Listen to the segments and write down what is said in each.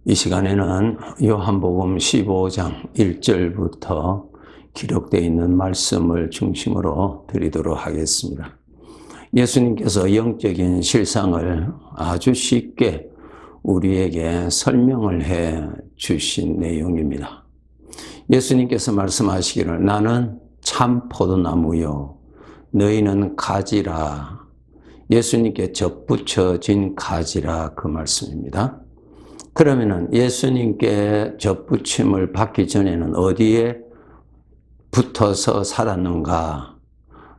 이 시간에는 요한복음 15장 1절부터 기록되어 있는 말씀을 중심으로 드리도록 하겠습니다. 예수님께서 영적인 실상을 아주 쉽게 우리에게 설명을 해 주신 내용입니다. 예수님께서 말씀하시기를 나는 참 포도나무요 너희는 가지라. 예수님께 접붙여진 가지라 그 말씀입니다. 그러면은 예수님께 접붙임을 받기 전에는 어디에 붙어서 살았는가?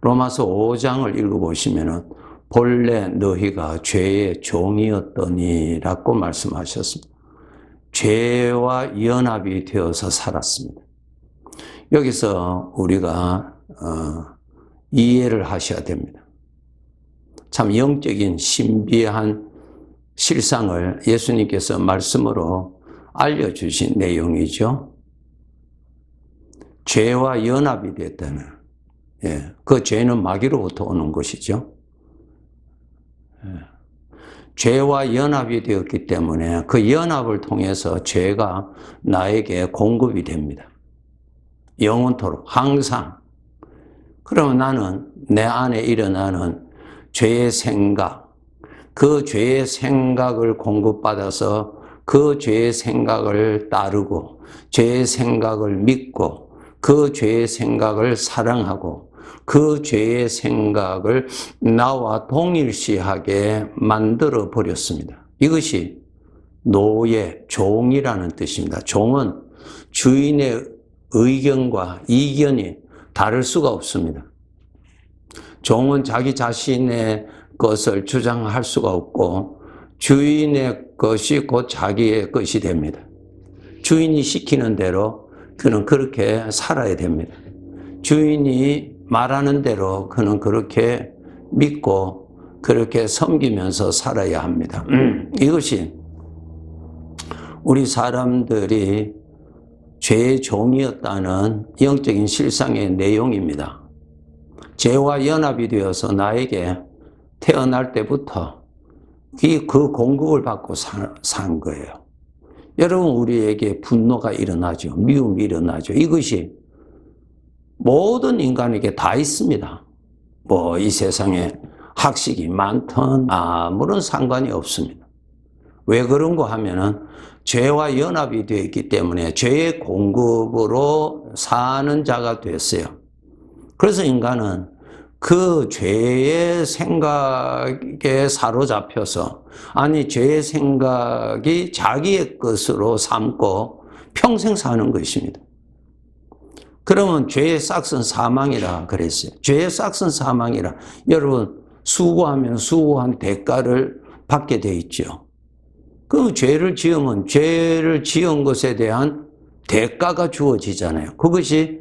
로마서 5장을 읽어보시면은 본래 너희가 죄의 종이었더니라고 말씀하셨습니다. 죄와 연합이 되어서 살았습니다. 여기서 우리가 이해를 하셔야 됩니다. 참 영적인 신비한 실상을 예수님께서 말씀으로 알려주신 내용이죠. 죄와 연합이 됐다는, 그 죄는 마귀로부터 오는 것이죠. 죄와 연합이 되었기 때문에 그 연합을 통해서 죄가 나에게 공급이 됩니다. 영원토록 항상. 그러면 나는 내 안에 일어나는 죄의 생각, 그 죄의 생각을 공급받아서 그 죄의 생각을 따르고 죄의 생각을 믿고 그 죄의 생각을 사랑하고 그 죄의 생각을 나와 동일시하게 만들어 버렸습니다. 이것이 노예, 종이라는 뜻입니다. 종은 주인의 의견과 이견이 다를 수가 없습니다. 종은 자기 자신의 것을 주장할 수가 없고 주인의 것이 곧 자기의 것이 됩니다. 주인이 시키는 대로 그는 그렇게 살아야 됩니다. 주인이 말하는 대로 그는 그렇게 믿고 그렇게 섬기면서 살아야 합니다. 이것이 우리 사람들이 죄의 종이었다는 영적인 실상의 내용입니다. 죄와 연합이 되어서 나에게 태어날 때부터 그 공급을 받고 산 거예요. 여러분, 우리에게 분노가 일어나죠. 미움이 일어나죠. 이것이 모든 인간에게 다 있습니다. 이 세상에 학식이 많든 아무런 상관이 없습니다. 왜 그런가 하면은 죄와 연합이 되어 있기 때문에 죄의 공급으로 사는 자가 됐어요. 그래서 인간은 그 죄의 생각에 사로잡혀서 죄의 생각이 자기의 것으로 삼고 평생 사는 것입니다. 그러면 죄의 싹은 사망이라 그랬어요. 죄의 싹은 사망이라. 여러분, 수고하면 수고한 대가를 받게 돼 있죠. 그 죄를 지으면 죄를 지은 것에 대한 대가가 주어지잖아요. 그것이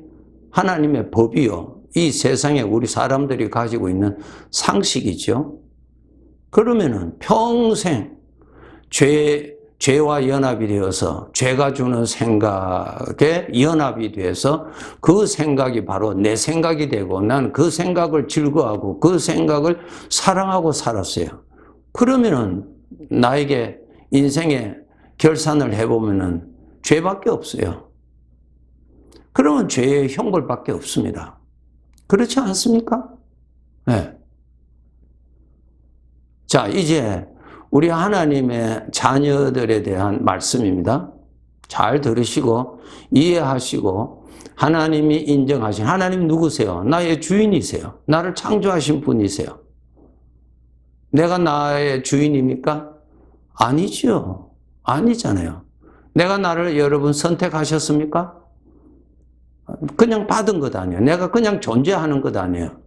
하나님의 법이요. 이 세상에 우리 사람들이 가지고 있는 상식이죠. 그러면은 평생 죄와 연합이 되어서 죄가 주는 생각에 연합이 돼서 그 생각이 바로 내 생각이 되고 난 그 생각을 즐거워하고 그 생각을 사랑하고 살았어요. 그러면은 나에게 인생의 결산을 해보면은 죄밖에 없어요. 그러면 죄의 형벌밖에 없습니다. 그렇지 않습니까? 네. 자, 이제 우리 하나님의 자녀들에 대한 말씀입니다. 잘 들으시고 이해하시고 하나님이 인정하신 하나님 누구세요? 나의 주인이세요. 나를 창조하신 분이세요. 내가 나의 주인입니까? 아니죠. 아니잖아요. 내가 나를 여러분 선택하셨습니까? 그냥 받은 것 아니에요. 내가 그냥 존재하는 것 아니에요.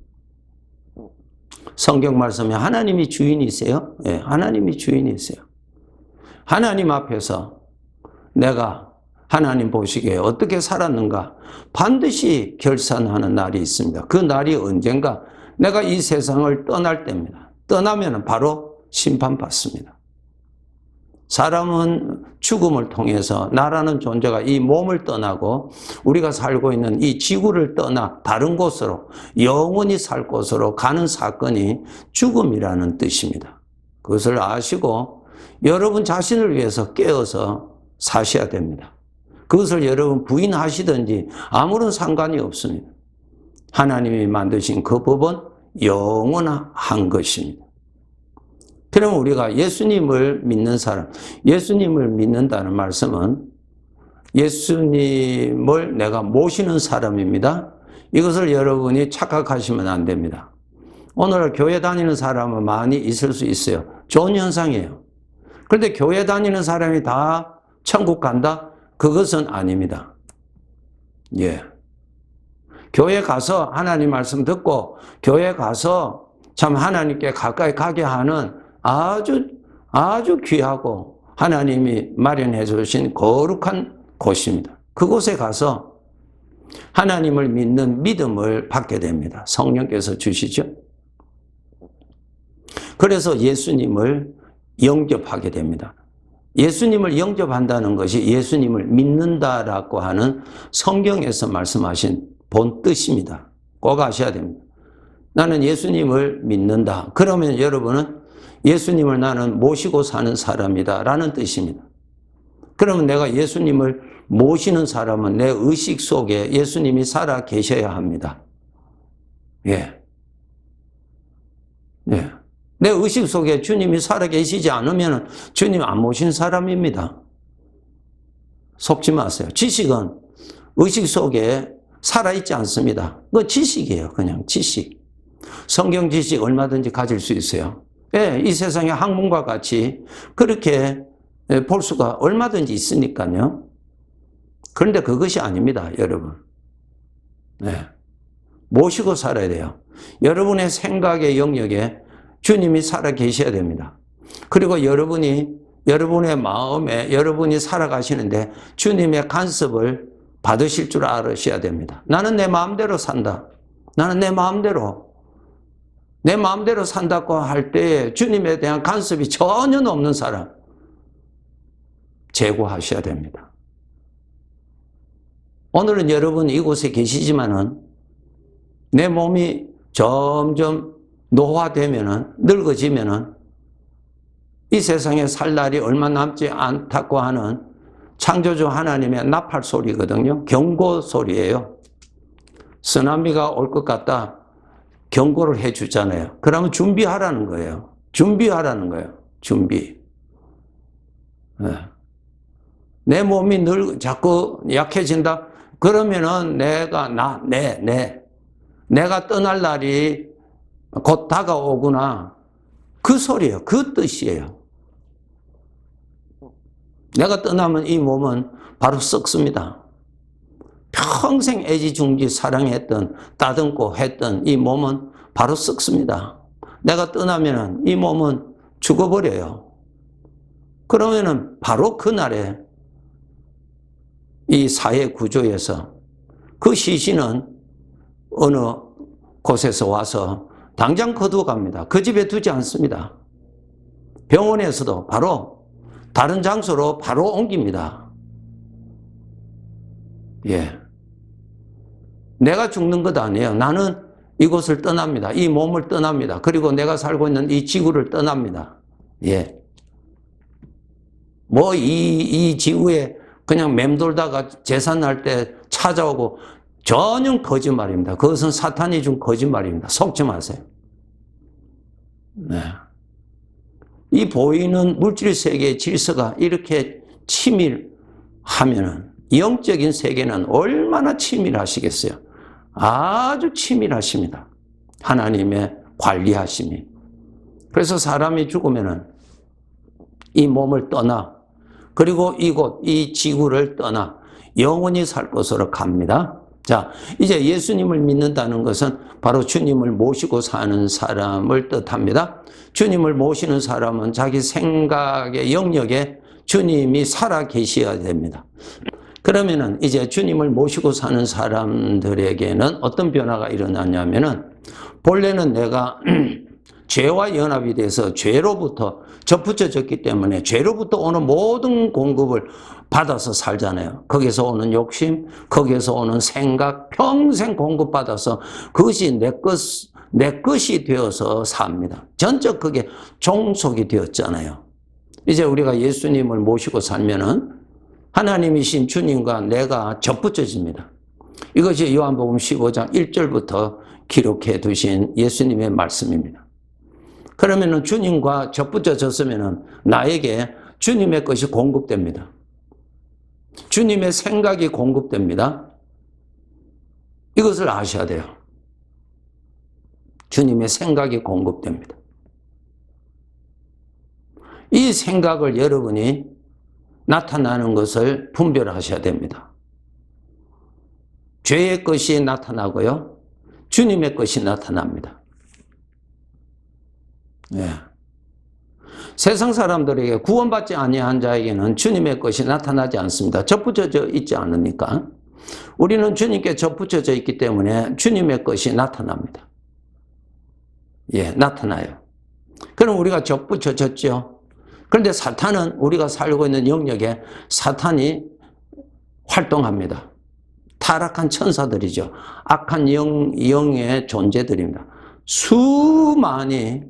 성경 말씀에 하나님이 주인이세요? 네, 하나님이 주인이세요. 하나님 앞에서 내가 하나님 보시기에 어떻게 살았는가 반드시 결산하는 날이 있습니다. 그 날이 언젠가 내가 이 세상을 떠날 때입니다. 떠나면 바로 심판받습니다. 사람은 죽음을 통해서 나라는 존재가 이 몸을 떠나고 우리가 살고 있는 이 지구를 떠나 다른 곳으로 영원히 살 곳으로 가는 사건이 죽음이라는 뜻입니다. 그것을 아시고 여러분 자신을 위해서 깨어서 사셔야 됩니다. 그것을 여러분 부인하시든지 아무런 상관이 없습니다. 하나님이 만드신 그 법은 영원한 것입니다. 그럼 우리가 예수님을 믿는 사람, 예수님을 믿는다는 말씀은 예수님을 내가 모시는 사람입니다. 이것을 여러분이 착각하시면 안 됩니다. 오늘 교회 다니는 사람은 많이 있을 수 있어요. 좋은 현상이에요. 그런데 교회 다니는 사람이 다 천국 간다? 그것은 아닙니다. 예. 교회 가서 하나님 말씀 듣고 교회 가서 참 하나님께 가까이 가게 하는 아주 귀하고 하나님이 마련해 주신 거룩한 곳입니다. 그곳에 가서 하나님을 믿는 믿음을 받게 됩니다. 성령께서 주시죠. 그래서 예수님을 영접하게 됩니다. 예수님을 영접한다는 것이 예수님을 믿는다라고 하는 성경에서 말씀하신 본 뜻입니다. 꼭 아셔야 됩니다. 나는 예수님을 믿는다. 그러면 여러분은 예수님을 나는 모시고 사는 사람이다 라는 뜻입니다. 그러면 내가 예수님을 모시는 사람은 내 의식 속에 예수님이 살아 계셔야 합니다. 예. 예. 내 의식 속에 주님이 살아 계시지 않으면 주님 안 모신 사람입니다. 속지 마세요. 지식은 의식 속에 살아있지 않습니다. 그건 지식이에요. 그냥 지식. 성경 지식 얼마든지 가질 수 있어요. 예, 이 세상의 학문과 같이 그렇게 볼 수가 얼마든지 있으니까요. 그런데 그것이 아닙니다, 여러분. 네. 모시고 살아야 돼요. 여러분의 생각의 영역에 주님이 살아 계셔야 됩니다. 그리고 여러분의 마음에 여러분이 살아가시는데 주님의 간섭을 받으실 줄 알으셔야 됩니다. 나는 내 마음대로 산다. 나는 내 마음대로 산다고 할 때 주님에 대한 간섭이 전혀 없는 사람 제거하셔야 됩니다. 오늘은 여러분 이곳에 계시지만은 내 몸이 점점 노화되면은, 늙어지면은 이 세상에 살 날이 얼마 남지 않다고 하는 창조주 하나님의 나팔 소리거든요. 경고 소리예요. 쓰나미가 올 것 같다. 경고를 해 주잖아요. 그러면 준비하라는 거예요. 준비하라는 거예요. 준비. 네. 내 몸이 자꾸 약해진다? 그러면은 내가 떠날 날이 곧 다가오구나. 그 소리예요. 그 뜻이에요. 내가 떠나면 이 몸은 바로 썩습니다. 평생 애지중지 사랑했던, 따듬고 했던 이 몸은 바로 썩습니다. 내가 떠나면 이 몸은 죽어버려요. 그러면은 바로 그날에 이 사회 구조에서 그 시신은 어느 곳에서 와서 당장 거두어갑니다. 그 집에 두지 않습니다. 병원에서도 바로 다른 장소로 바로 옮깁니다. 예. 내가 죽는 것 아니에요. 나는 이곳을 떠납니다. 이 몸을 떠납니다. 그리고 내가 살고 있는 이 지구를 떠납니다. 예. 뭐 이 지구에 그냥 맴돌다가 재산할 때 찾아오고 전혀 거짓말입니다. 그것은 사탄이 준 거짓말입니다. 속지 마세요. 네. 이 보이는 물질 세계의 질서가 이렇게 치밀하면은 영적인 세계는 얼마나 치밀하시겠어요? 아주 치밀하십니다. 하나님의 관리하심이. 그래서 사람이 죽으면은 이 몸을 떠나, 그리고 이곳, 이 지구를 떠나 영원히 살 곳으로 갑니다. 자, 이제 예수님을 믿는다는 것은 바로 주님을 모시고 사는 사람을 뜻합니다. 주님을 모시는 사람은 자기 생각의 영역에 주님이 살아 계셔야 됩니다. 그러면은 이제 주님을 모시고 사는 사람들에게는 어떤 변화가 일어나냐면은 본래는 내가 죄와 연합이 돼서 죄로부터 접붙여졌기 때문에 죄로부터 오는 모든 공급을 받아서 살잖아요. 거기서 오는 욕심, 거기서 오는 생각, 평생 공급받아서 그것이 내 것이 되어서 삽니다. 전적 그게 종속이 되었잖아요. 이제 우리가 예수님을 모시고 살면은 하나님이신 주님과 내가 접붙여집니다. 이것이 요한복음 15장 1절부터 기록해 두신 예수님의 말씀입니다. 그러면은 주님과 접붙여졌으면은 나에게 주님의 것이 공급됩니다. 주님의 생각이 공급됩니다. 이것을 아셔야 돼요. 주님의 생각이 공급됩니다. 이 생각을 여러분이 나타나는 것을 분별하셔야 됩니다. 죄의 것이 나타나고요. 주님의 것이 나타납니다. 예. 세상 사람들에게 구원받지 아니한 자에게는 주님의 것이 나타나지 않습니다. 접붙여져 있지 않으니까. 우리는 주님께 접붙여져 있기 때문에 주님의 것이 나타납니다. 예, 나타나요. 그럼 우리가 접붙여졌죠. 그런데 사탄은 우리가 살고 있는 영역에 사탄이 활동합니다. 타락한 천사들이죠. 악한 영의 존재들입니다. 수많이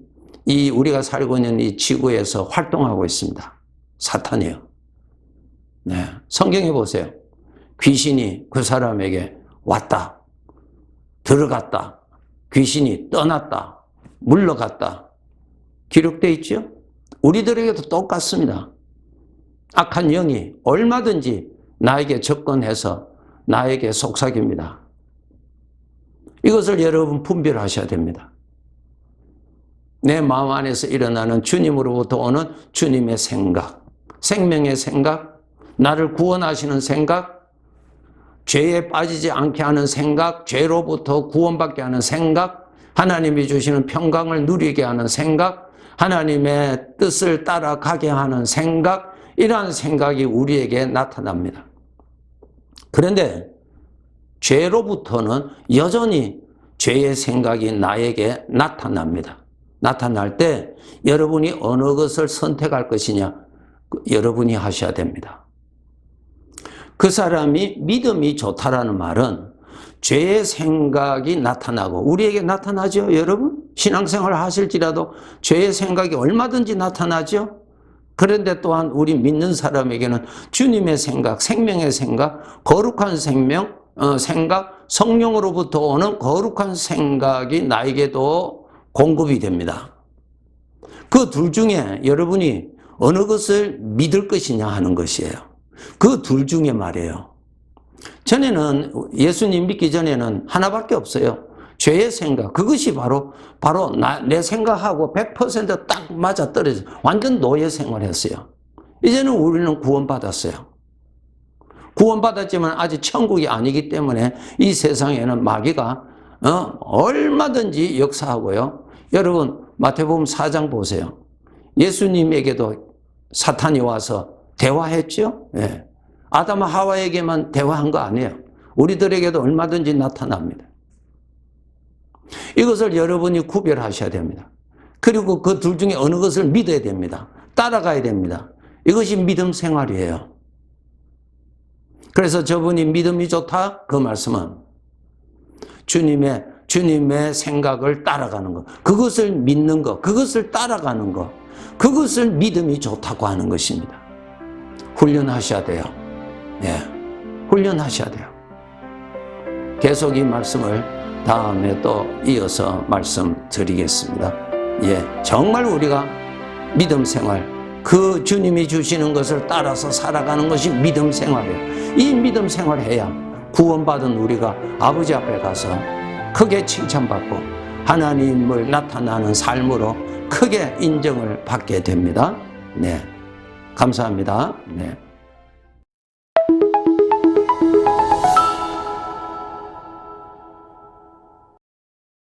우리가 살고 있는 이 지구에서 활동하고 있습니다. 사탄이요. 네. 성경에 보세요. 귀신이 그 사람에게 왔다, 들어갔다, 귀신이 떠났다, 물러갔다. 기록되어 있죠? 우리들에게도 똑같습니다. 악한 영이 얼마든지 나에게 접근해서 나에게 속삭입니다. 이것을 여러분 분별하셔야 됩니다. 내 마음 안에서 일어나는 주님으로부터 오는 주님의 생각, 생명의 생각, 나를 구원하시는 생각, 죄에 빠지지 않게 하는 생각, 죄로부터 구원받게 하는 생각, 하나님이 주시는 평강을 누리게 하는 생각, 하나님의 뜻을 따라가게 하는 생각, 이러한 생각이 우리에게 나타납니다. 그런데 죄로부터는 여전히 죄의 생각이 나에게 나타납니다. 나타날 때 여러분이 어느 것을 선택할 것이냐, 여러분이 하셔야 됩니다. 그 사람이 믿음이 좋다라는 말은 죄의 생각이 나타나고, 우리에게 나타나죠, 여러분? 신앙생활 하실지라도 죄의 생각이 얼마든지 나타나죠? 그런데 또한 우리 믿는 사람에게는 주님의 생각, 생명의 생각, 거룩한 생각, 성령으로부터 오는 거룩한 생각이 나에게도 공급이 됩니다. 그 둘 중에 여러분이 어느 것을 믿을 것이냐 하는 것이에요. 그 둘 중에 말이에요. 전에는 예수님 믿기 전에는 하나밖에 없어요. 죄의 생각. 그것이 바로 내 생각하고 100% 딱 맞아 떨어져. 완전 노예 생활했어요. 이제는 우리는 구원받았어요. 구원받았지만 아직 천국이 아니기 때문에 이 세상에는 마귀가 얼마든지 역사하고요. 여러분 마태복음 4장 보세요. 예수님에게도 사탄이 와서 대화했죠. 예. 아담과 하와에게만 대화한 거 아니에요. 우리들에게도 얼마든지 나타납니다. 이것을 여러분이 구별하셔야 됩니다. 그리고 그 둘 중에 어느 것을 믿어야 됩니다. 따라가야 됩니다. 이것이 믿음 생활이에요. 그래서 저분이 믿음이 좋다? 그 말씀은 주님의 생각을 따라가는 것, 그것을 믿는 것, 그것을 따라가는 것, 그것을 믿음이 좋다고 하는 것입니다. 훈련하셔야 돼요. 예, 훈련하셔야 돼요. 계속 이 말씀을 다음에 또 이어서 말씀드리겠습니다. 예, 정말 우리가 믿음 생활, 그 주님이 주시는 것을 따라서 살아가는 것이 믿음 생활이에요. 이 믿음 생활을 해야 구원받은 우리가 아버지 앞에 가서 크게 칭찬받고 하나님을 나타나는 삶으로 크게 인정을 받게 됩니다. 네, 감사합니다. 네.